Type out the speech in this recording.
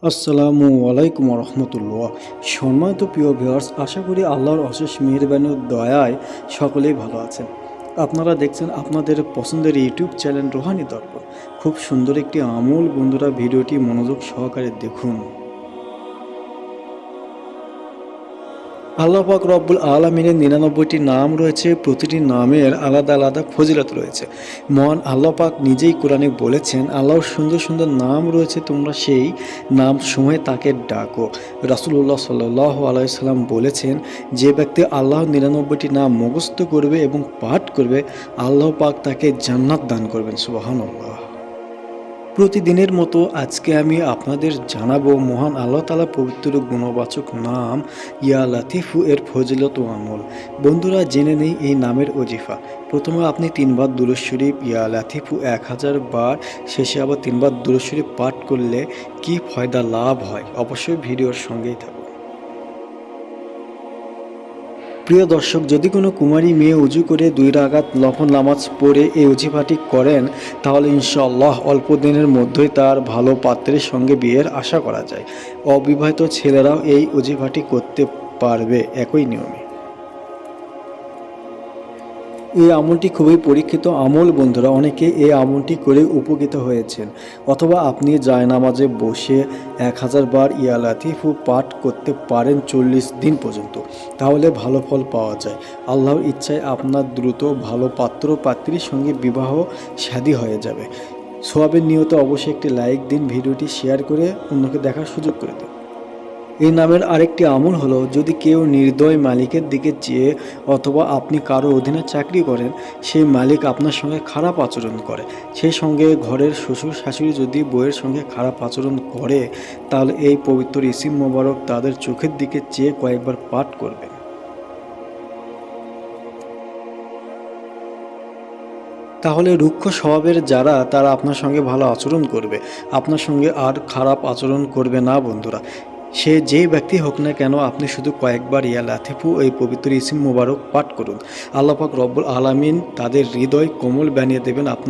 আসসালামু আলাইকুম রহমতুল্লাহ। সম্মানিত প্রিয় ভিউয়ার্স, আশা করি আল্লাহর অশেষ মেহেরবানি ও দয়ায় সকলেই ভালো আছেন। আপনারা দেখছেন আপনাদের পছন্দের ইউটিউব চ্যানেল রুহানি দর্পণ। খুব সুন্দর একটি আমল, বন্ধুরা ভিডিওটি মনোযোগ সহকারে দেখুন। আল্লাহ পাক রব্বুল আলামিনের ৯৯টি নাম রয়েছে, প্রতিটি নামের আলাদা আলাদা ফজিলত রয়েছে। মহান আল্লাহ পাক নিজেই কোরআনে বলেছেন, আল্লাহর সুন্দর সুন্দর নাম রয়েছে, তোমরা সেই নাম সময়ে তাকে ডাকো। রাসূলুল্লাহ সাল্লাল্লাহু আলাইহি সাল্লাম বলেছেন, যে ব্যক্তি আল্লাহর ৯৯টি নাম মুখস্থ করবে এবং পাঠ করবে, আল্লাহ পাক তাকে জান্নাত দান করবেন। সুবহানাল্লাহ। প্রতিদিনের মতো আজকে আমি আপনাদের জানাবো মহান আল্লাহ তাআলা পবিত্র গুণবাচক নাম ইয়া লাতিফু এর ফজিলত ও আমল। বন্ধুরা, জেনে নেই এই নামের ওজিফা। প্রথমে আপনি ৩ বার দুরূদ শরীফ ইয়া লাতিফু ১০০০ বার, শেষে আবার ৩ বার দুরূদ শরীফ পাঠ করলে কি ফায়দা লাভ হয়, অবশ্যই ভিডিওর সঙ্গেই থাকুন। প্রিয় দর্শক, যদি কোনো কুমারী মেয়ে উজু করে ২ রাকাত নফল নামাজ পড়ে এই ওজিফাটি করেন, তাহলে ইনশাআল্লাহ অল্প দিনের মধ্যেই তার ভালো পাত্রের সঙ্গে বিয়ের আশা করা যায়। অবিবাহিত ছেলেরাও এই ওজিফাটি করতে পারবে একই নিয়মে। এই আমলটি খুবই পরীক্ষিত আমল বন্ধুরা, অনেকে এই আমলটি করে উপকৃত হয়েছেন। অথবা আপনি জায়নামাজে বসে ১০০০ বার ইয়া লাতিফু পাঠ করতে পারেন ৪০ দিন পর্যন্ত, তাহলে ভালো ফল পাওয়া যায়। আল্লাহর ইচ্ছায় আপনার দ্রুত ভালো পাত্র পাত্রীর সঙ্গে বিবাহ শাদী হয়ে যাবে। সওয়াবের নিয়তে অবশ্যই একটি লাইক দিন, ভিডিওটি শেয়ার করে অন্যকে দেখার সুযোগ করে দিন। এই নামের আরেকটি আমল হলো, যদি কেউ নির্দয় মালিকের দিকে চেয়ে অথবা আপনি কারো অধীনে চাকরি করেন, সেই মালিক আপনার সঙ্গে খারাপ আচরণ করে, সেই সঙ্গে ঘরের শ্বশুর শাশুড়ি যদি বউয়ের সঙ্গে খারাপ আচরণ করে, তাহলে এই পবিত্র ইসিম মোবারক তাদের চোখের দিকে চেয়ে কয়েকবার পাঠ করবেন। তাহলে রুক্ষ স্বভাবের যারা, তারা আপনার সঙ্গে ভালো আচরণ করবে, আপনার সঙ্গে আর খারাপ আচরণ করবে না বন্ধুরা। সে যেই ব্যক্তি হোক না কেন, আপনি শুধু কয়েকবার ইয়া লাতিফু এই পবিত্র ইসিম মোবারক পাঠ করুন। আল্লাহ পাক রব্বুল আলামিন তাদের হৃদয় কোমল বানিয়ে দেবেন। আপনার